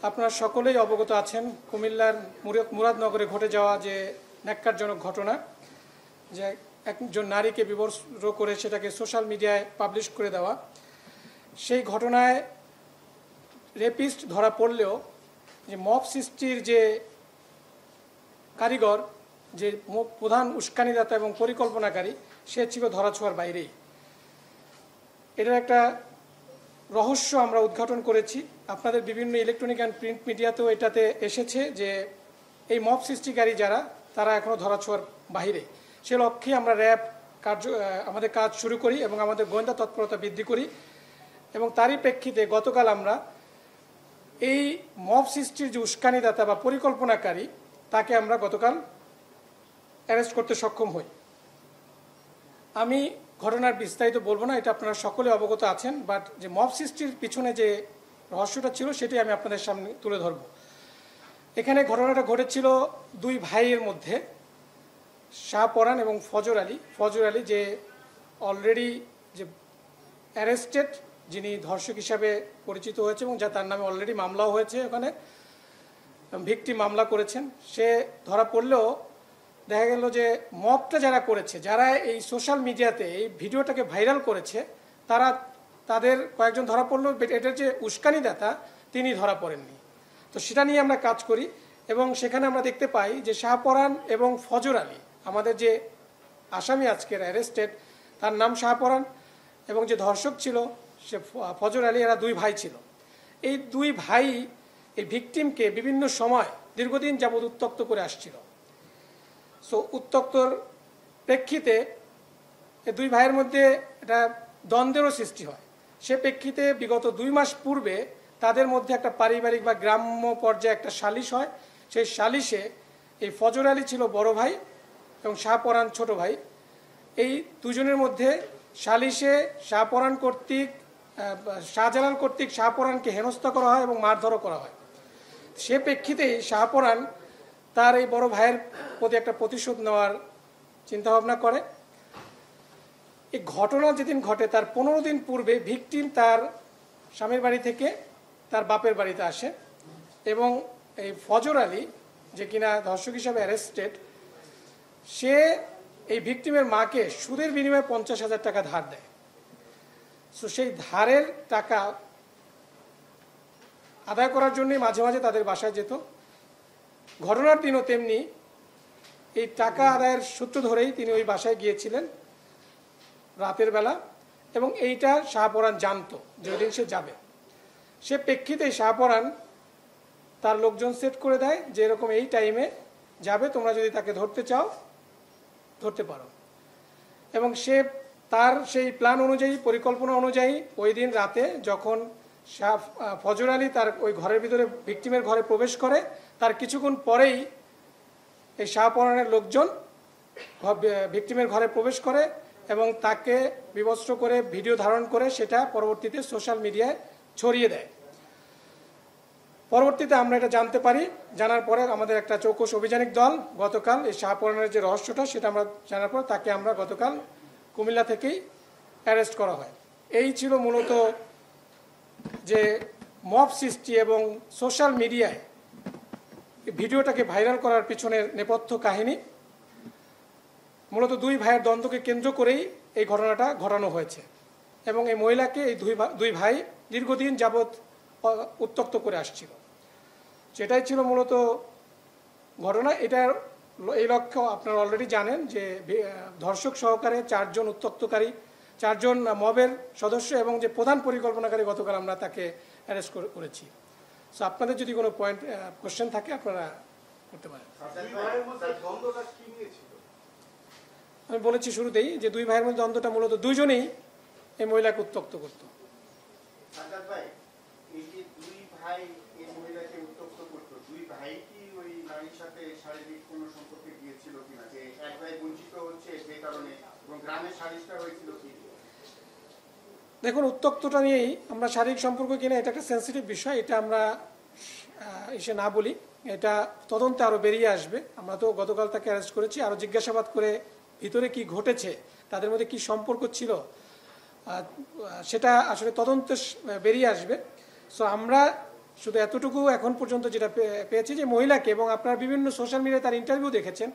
আপনারা সকলেই অবগত আছেন কুমিল্লার মুরাদনগরে ঘটে যাওয়া যে ন্যাক্কারজনক ঘটনা, যে একজন নারীকে বিবস্ত্র করে সেটাকে সোশ্যাল মিডিয়ায় পাবলিশ করে দেওয়া। সেই ঘটনায় রেপিস্ট ধরা পড়লেও যে মব সৃষ্টির যে কারিগর, যে প্রধান উস্কানিদাতা এবং পরিকল্পনাকারী, সে ছিল ধরাছোঁয়ার বাইরেই। এটার একটা রহস্য আমরা উদ্ঘাটন করেছি। আপনাদের বিভিন্ন ইলেকট্রনিক অ্যান্ড প্রিন্ট মিডিয়াতেও এটাতে এসেছে যে এই মব সৃষ্টিকারী যারা, তারা এখনও ধরাছোঁয়ার বাইরে। সে লক্ষ্যে আমরা আমাদের কাজ শুরু করি এবং আমাদের গোয়েন্দা তৎপরতা বৃদ্ধি করি। এবং তারই প্রেক্ষিতে গতকাল আমরা এই মব সৃষ্টির যে উস্কানিদাতা বা পরিকল্পনাকারী, তাকে আমরা গতকাল অ্যারেস্ট করতে সক্ষম হই। আমি ঘটনার বিস্তারিত বলবো না, এটা আপনারা সকলে অবগত আছেন, বাট যে মব সৃষ্টির পিছনে যে রহস্যটা ছিল সেটাই আমি আপনাদের সামনে তুলে ধরব। এখানে ঘটনাটা ঘটেছিল দুই ভাইয়ের মধ্যে, শাহপরান এবং ফজর আলী। ফজর আলী যে অলরেডি যে অ্যারেস্টেড, যিনি ধর্ষক হিসাবে পরিচিত হয়েছে এবং যা তার নামে অলরেডি মামলাও হয়েছে, ওখানে ভিকটিম মামলা করেছেন। সে ধরা পড়লেও দেখা গেল যে মবটা যারা করেছে, যারা এই সোশ্যাল মিডিয়াতে এই ভিডিওটাকে ভাইরাল করেছে, তাদের কয়েকজন ধরা পড়লো। এটার যে উস্কানিদাতা, তিনি ধরা পড়েননি। তো সেটা নিয়ে আমরা কাজ করি এবং সেখানে আমরা দেখতে পাই যে শাহপরান এবং ফজর আলী, আমাদের যে আসামি আজকের অ্যারেস্টেড, তার নাম শাহপরান, এবং যে ধর্ষক ছিল সে ফজর আলী, এরা দুই ভাই ছিল। এই দুই ভাই এই ভিকটিমকে বিভিন্ন সময় দীর্ঘদিন যাবৎ উত্ত্যক্ত করে আসছিল। সো উত্ত্যক্তর প্রেক্ষিতে এই দুই ভাইয়ের মধ্যে এটা দ্বন্দ্বেরও সৃষ্টি হয়। সে প্রেক্ষিতে বিগত 2 মাস পূর্বে তাদের মধ্যে একটা পারিবারিক বা গ্রাম্য পর্যায়ে একটা সালিশ হয়। সেই সালিশে এই ফজর আলী ছিল বড় ভাই এবং শাহপরান ছোট ভাই। এই দুজনের মধ্যে সালিশে শাহজালাল কর্তৃক শাহপরানকে হেনস্থা করা হয় এবং মারধরও করা হয়। সে প্রেক্ষিতেই শাহপরান তার এই বড় ভাইয়ের প্রতি একটা প্রতিশোধ নেওয়ার চিন্তাভাবনা করে। এই ঘটনা যেদিন ঘটে তার 15 দিন পূর্বে ভিকটিম তার স্বামীর বাড়ি থেকে তার বাপের বাড়িতে আসে এবং এই ফজর আলী, যে কিনা ধর্ষক হিসাবে অ্যারেস্টেড, সে এই ভিকটিমের মাকে সুদের বিনিময়ে 50,000 টাকা ধার দেয়। সো সেই ধারের টাকা আদায় করার জন্যই মাঝে মাঝে তাদের বাসায় যেত। ঘটনার দিনও তেমনি এই টাকা আদায়ের সূত্র ধরেই তিনি ওই বাসায় গিয়েছিলেন রাতের বেলা, এবং এইটা শাহপরান জানতো যে ওই দিন সে যাবে। সে প্রেক্ষিতে শাহপরান তার লোকজন সেট করে দেয় যে এরকম এই টাইমে যাবে, তোমরা যদি তাকে ধরতে চাও ধরতে পারো। এবং সে তার সেই প্ল্যান অনুযায়ী, পরিকল্পনা অনুযায়ী ওই দিন রাতে যখন ফজর আলী তার ওই ঘরের ভিতরে ভিকটিমের ঘরে প্রবেশ করে, তার কিছুক্ষণ পরেই এই শাহপরানের লোকজন ভিকটিমের ঘরে প্রবেশ করে এবং তাকে বিবস্ত্র করে ভিডিও ধারণ করে সেটা পরবর্তীতে সোশ্যাল মিডিয়ায় ছড়িয়ে দেয়। পরবর্তীতে আমরা এটা জানতে পারি। জানার পরে আমাদের একটা চৌকস অভিযানিক দল গতকাল এই শাহপরানের যে রহস্যটা সেটা আমরা জানার পর তাকে আমরা গতকাল কুমিল্লা থেকেই অ্যারেস্ট করা হয়। এই ছিল মূলত যে মব সৃষ্টি এবং সোশ্যাল মিডিয়ায় ভিডিওটাকে ভাইরাল করার পিছনের নেপথ্য কাহিনী। মূলত দুই ভাইয়ের দ্বন্দ্বকে কেন্দ্র করেই এই ঘটনাটা ঘটানো হয়েছে এবং এই মহিলাকে এই দুই ভাই দীর্ঘদিন যাবৎ উত্ত্যক্ত করে আসছিল। সেটাই ছিল মূলত ঘটনা। এটার এই লক্ষ্য আপনারা অলরেডি জানেন যে ধর্ষক সহকারে 4 জন উত্ত্যক্তকারী, 4 জন মবের সদস্য এবং যে প্রধান পরিকল্পনাকারী, গতকাল আমরা তাকে অ্যারেস্ট করেছি। সো আপনাদের যদি কোনো কোশ্চেন থাকে আপনারা করতে পারেন। আমি বলেছি শুরুতেই যে দুই ভাইয়ের মধ্যে দ্বন্দ্বটা মূলত দুইজনেই এই মহিলাকে উত্ত্যক্ত করত। দেখুন, উত্ত্যক্তটা নিয়েই আমরা শারীরিক সম্পর্ক কিনা এটা একটা সেন্সিটিভ বিষয়, এটা আমরা এসে না বলি, এটা তদন্তে আরও বেরিয়ে আসবে। আমরা তো গতকাল তাকে অ্যারেস্ট করেছি, আরও জিজ্ঞাসাবাদ করে ভিতরে কি ঘটেছে, তাদের মধ্যে কি সম্পর্ক ছিল, সেটা আসলে তদন্তে বেরিয়ে আসবে। সো আমরা শুধু এতটুকু এখন পর্যন্ত যেটা পেয়েছি যে মহিলাকে, এবং আপনার বিভিন্ন সোশ্যাল মিডিয়ায় তার ইন্টারভিউ দেখেছেন,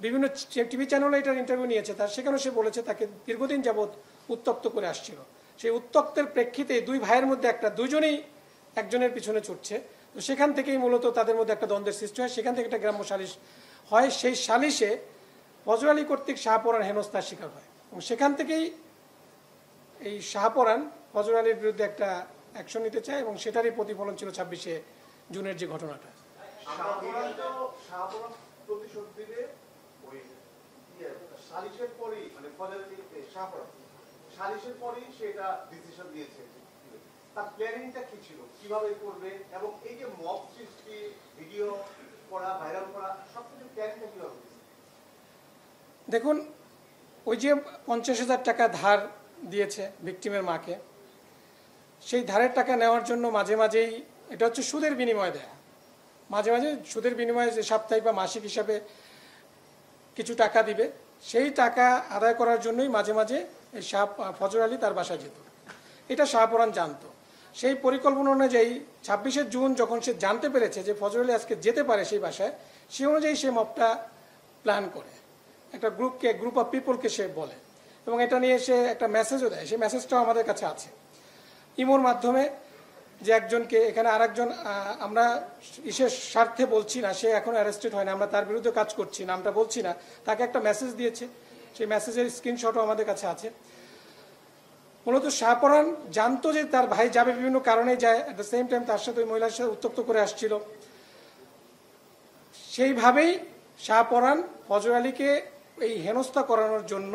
বিভিন্ন টিভি চ্যানেলে এটার ইন্টারভিউ নিয়েছে তার, সেখানেও সে বলেছে তাকে দীর্ঘদিন যাবৎ উত্তপ্ত করে আসছিল। সেই উত্তপ্তের প্রেক্ষিতে দুই ভাইয়ের মধ্যে দুজনেই একজনের পিছনে ছুটছে, তো সেখান থেকেই মূলত তাদের মধ্যে একটা দ্বন্দ্বের সৃষ্টি হয়, সেখান থেকে একটা গ্রাম্য সালিশ হয়। সেই সালিশে ফজর আলী কর্তৃক শাহপরান হেনস্থার শিকার হয়, এবং সেখান থেকেই এই শাহপরান ফজর আলীর বিরুদ্ধে একটা অ্যাকশন নিতে চায়, এবং সেটারই প্রতিফলন ছিল 26শে জুনের যে ঘটনাটা। সালিশের পরেই সেটা ডিসিশন দিয়েছে, তার প্ল্যানিংটা কি ছিল, কিভাবে করবে, এবং এই যে মব সৃষ্টি, ভিডিও করা, ভাইরাল করা, সবকিছু প্ল্যানিংটা কিভাবে? দেখুন, ওই যে 50,000 টাকা ধার দিয়েছে ভিকটিমের মাকে, সেই ধারের টাকা নেওয়ার জন্য মাঝে মাঝেই, এটা হচ্ছে সুদের বিনিময়ে দেয়া, মাঝে মাঝে সুদের বিনিময়ে যে সাপ্তাহিক বা মাসিক হিসাবে কিছু টাকা দিবে, সেই টাকা আদায় করার জন্যই মাঝে মাঝে এই ফজর আলী তার বাসায় যেত। এটা শাহপরান জানতো। সেই পরিকল্পনা অনুযায়ী 26শে জুন যখন সে জানতে পেরেছে যে ফজর আলী আজকে যেতে পারে সেই বাসায়, সেই অনুযায়ী সে মবটা প্ল্যান করে, একটা গ্রুপ অফ পিপলকে সে বলে, এবং এটা নিয়ে সে একটা মেসেজও দেয়। সেই মেসেজটাও আমাদের কাছে আছে ইমোর মাধ্যমে, যে একজনকে এখানে আরেকজন, আমরা ইসের স্বার্থে বলছি না, সে এখন অ্যারেস্টেড হয় না, আমরা তার বিরুদ্ধে কাজ করছি, নামটা বলছি না, তাকে একটা মেসেজ দিয়েছে, সেই মেসেজের স্ক্রিনশটও আমাদের কাছে আছে। মূলত শাহপরান জানতো যে তার ভাই যাবে, বিভিন্ন কারণে যায়, অ্যাট দ্য সেম টাইম তার সাথে ওই মহিলার সাথে উত্তপ্ত করে আসছিল। সেইভাবেই শাহপরান ফজর আলীকে এই হেনস্থা করানোর জন্য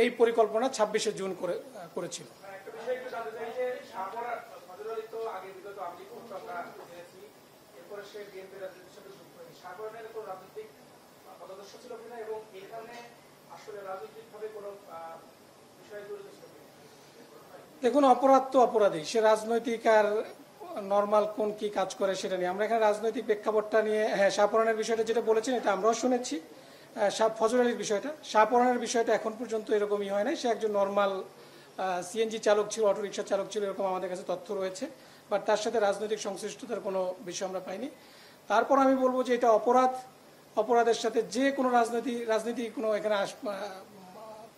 এই পরিকল্পনা 26শে জুন করেছিল। দেখুন, অপরাধ তো অপরাধী, সে রাজনৈতিক আর নর্মাল কোন কি কাজ করে সেটা নিয়ে আমরা এখানে রাজনৈতিক প্রেক্ষাপটটা নিয়ে, হ্যাঁ শাহপরানের বিষয়টা যেটা বলেছেন এটা আমরাও শুনেছি। ফজর আলীর বিষয়টা, শাহপরানের বিষয়টা এখন পর্যন্ত এরকমই হয় নাই, সে একজন নর্মাল সিএনজি চালক ছিল, অটোরিকশা চালক ছিল, এরকম আমাদের কাছে তথ্য রয়েছে, বাট তার সাথে রাজনৈতিক সংশ্লিষ্টতার কোনো বিষয় আমরা পাইনি। তারপর আমি বলবো যে এটা অপরাধের সাথে যে কোনো রাজনীতি কোনো এখানে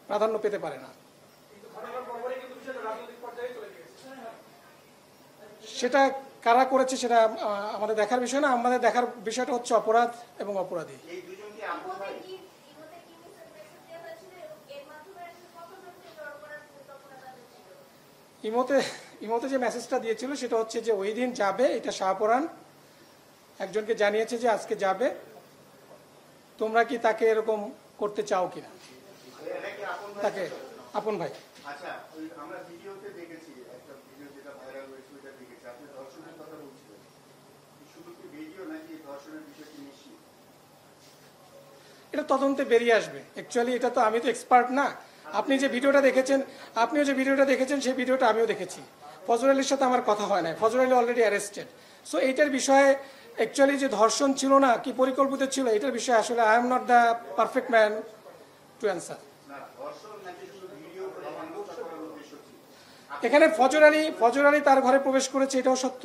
প্রাধান্য পেতে পারে না। সেটা কারা করেছে সেটা আমাদের দেখার বিষয় না, আমাদের দেখার বিষয়টা হচ্ছে অপরাধ এবং অপরাধী। ইমোতে যে মেসেজটা দিয়েছিল সেটা হচ্ছে যে ওই দিন যাবে, এটা শাহপরান একজনকে জানিয়েছে যে আজকে যাবে, তোমরা কি তাকে এরকম করতে চাও কিনা, তাকে আপন ভাই। আচ্ছা, আমরা ভিডিওতে দেখেছি, একটা ভিডিও যেটা ভাইরাল হয়েছে ওটা দেখেছি, আপনি ধর্ষণের কথা বলছিলেন, শুধু কি ভিডিও নাকি ধর্ষণের বিষয়টি নিশ্চিত? এটা তদন্তে বেরিয়ে আসবে। অ্যাকচুয়ালি এটা তো আমি তো এক্সপার্ট না, আপনিও যে ভিডিওটা দেখেছেন সেই ভিডিওটা আমিও দেখেছি। ফজর আলীর সাথে আমার কথা হয় না, ফজর আলী অলরেডি অ্যারেস্টেড। সো এইটার বিষয়ে অ্যাকচুয়ালি যে ধর্ষণ ছিল না কি পরিকল্পিত ছিল, এটার বিষয়ে আসলে I am not the perfect man to answer. এখানে ফজর আলী তার ঘরে প্রবেশ করেছে, এটাও সত্য,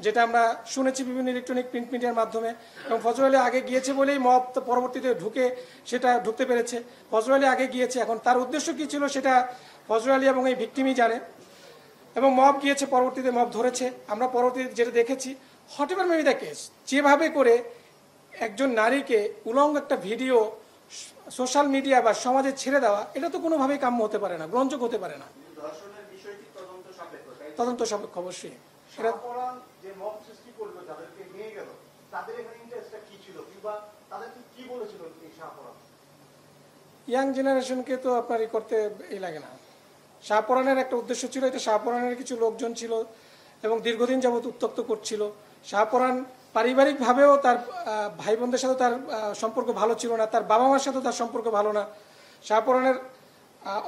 যেটা আমরা শুনেছি বিভিন্ন ইলেকট্রনিক প্রিন্ট মিডিয়ার মাধ্যমে, এবং ফজর আলী আগে গিয়েছে বলেই মব পরবর্তীতে ঢুকতে পেরেছে। ফজর আলী আগে গিয়েছে, এখন তার উদ্দেশ্য কি ছিল সেটা ফজর আলী এবং এই ভিকটিমই জানে, এবং মব গিয়েছে, পরবর্তীতে মব ধরেছে। আমরা পরবর্তীতে যেটা দেখেছি, হটেভার মেবি দ্য কেস, যেভাবে করে একজন নারীকে উলঙ্গ একটা ভিডিও সোশ্যাল মিডিয়া বা সমাজে ছেড়ে দেওয়া, এটা তো কোনোভাবেই কাম্য হতে পারে না, গ্রহণযোগ্য হতে পারে না। তদন্ত সাপেক্ষ অবশ্যই। ইয়াং জেনারেশনকে তো আপনার করতে লাগে না। শাহপরানের একটা উদ্দেশ্য ছিল, এটা শাহপরানের কিছু লোকজন ছিল এবং দীর্ঘদিন যাবৎ উত্তপ্ত করছিল। শাহপরান পারিবারিকভাবেও তার ভাই বোনদের সাথে তার সম্পর্ক ভালো ছিল না, তার বাবা মার সাথেও তার সম্পর্ক ভালো না। শাহপরানের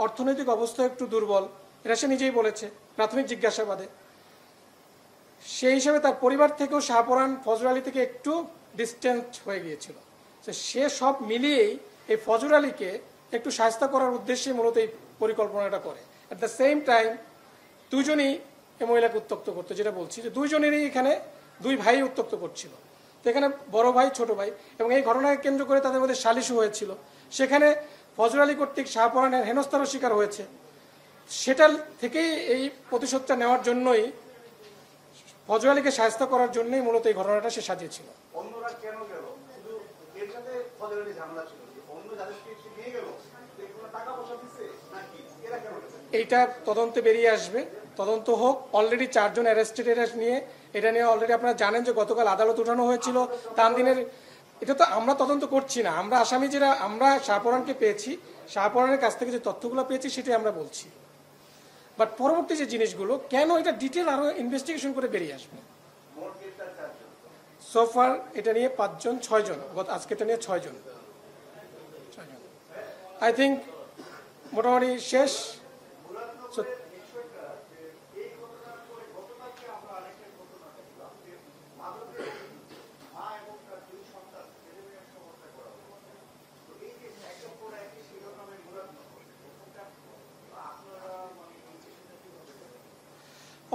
অর্থনৈতিক অবস্থা একটু দুর্বল, এটা সে নিজেই বলেছে প্রাথমিক জিজ্ঞাসাবাদে। সেই হিসাবে তার পরিবার থেকেও শাহপরান ফজর আলী থেকে একটু ডিস্টেন্স হয়ে গিয়েছিল। সে সব মিলিয়েই এই ফজর আলীকে একটু শায়েস্তা করার উদ্দেশ্যে মূলত এই পরিকল্পনাটা করে। অ্যাট দ্য সেম টাইম দুজনই এই মহিলাকে উত্ত্যক্ত করতো, যেটা বলছি যে দুইজনেরই এখানে দুই ভাই উত্ত্যক্ত করছিল। তো এখানে বড় ভাই ছোট ভাই, এবং এই ঘটনাকে কেন্দ্র করে তাদের মধ্যে সালিশও হয়েছিল। সেখানে ফজর আলী কর্তৃক শাহপরানের হেনস্থারও শিকার হয়েছে। সেটা থেকেই এই প্রতিশোধটা নেওয়ার জন্যই, ফজর আলীকে সাহায্য করার জন্যই মূলত এই ঘটনাটা সে সাজিয়েছিল। অন্যরা কেন গেল? শুধু এর সাথে ফজর আলী ঝামেলা ছিল, অন্য যাদেরকে সে নিয়ে গেল এগুলো টাকা পয়সা দিচ্ছে নাকি এরা কেন গেছে? এইটা তদন্তে বেরিয়ে আসবে, তদন্ত হোক। অলরেডি 4 জন অ্যারেস্টেড নিয়ে, এটা নিয়ে অলরেডি আপনারা জানেন যে গতকাল আদালত উঠানো হয়েছিল তানদিনের। এটা তো আমরা তদন্ত করছি না, আমরা আসামি যারা, আমরা শাহপরানকে পেয়েছি, শাহপরানের কাছ থেকে যে তথ্যগুলো পেয়েছি সেটাই আমরা বলছি। বাট পরবর্তী যে জিনিসগুলো কেন, এটা ডিটেল আরো ইনভেস্টিগেশন করে বেরিয়ে আসবে। সোফার এটা নিয়ে 5 জন 6 জন, আজকে এটা নিয়ে 6 জন। আই থিঙ্ক মোটামুটি শেষ।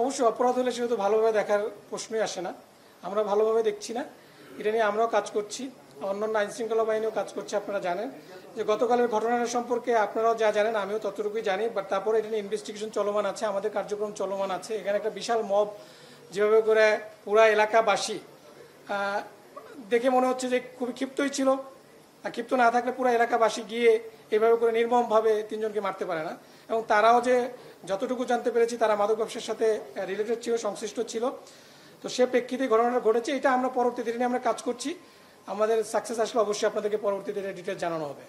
অবশ্যই অপরাধ হলে সেহেতু ভালোভাবে দেখার প্রশ্নই আসে না, আমরা ভালোভাবে দেখছি না। এটা নিয়ে আমরাও কাজ করছি, অন্যান্য আইনশৃঙ্খলা বাহিনীও কাজ করছে। আপনারা জানেন যে গতকালের ঘটনাটা সম্পর্কে আপনারাও যা জানেন আমিও ততটুকুই জানি, বাট তারপরে এটা নিয়ে ইনভেস্টিগেশন চলমান আছে, আমাদের কার্যক্রম চলমান আছে। এখানে একটা বিশাল মব যেভাবে করে পুরা এলাকাবাসী দেখে মনে হচ্ছে যে খুবই ক্ষিপ্তই ছিল, আর ক্ষিপ্ত না থাকলে পুরো এলাকাবাসী গিয়ে এভাবে করে নির্মমভাবে 3 জনকে মারতে পারে না। এবং তারাও যে যতটুকু জানতে পেরেছি তারা মাদক ব্যবসার সাথে রিলেটেড ছিল, সংশ্লিষ্ট ছিল। তো সে প্রেক্ষিতে ঘটনাটা ঘটেছে, এটা আমরা পরবর্তীতে নিয়ে আমরা কাজ করছি। আমাদের সাকসেস আসলে অবশ্যই আপনাদেরকে পরবর্তীতে ডিটেল জানানো হবে।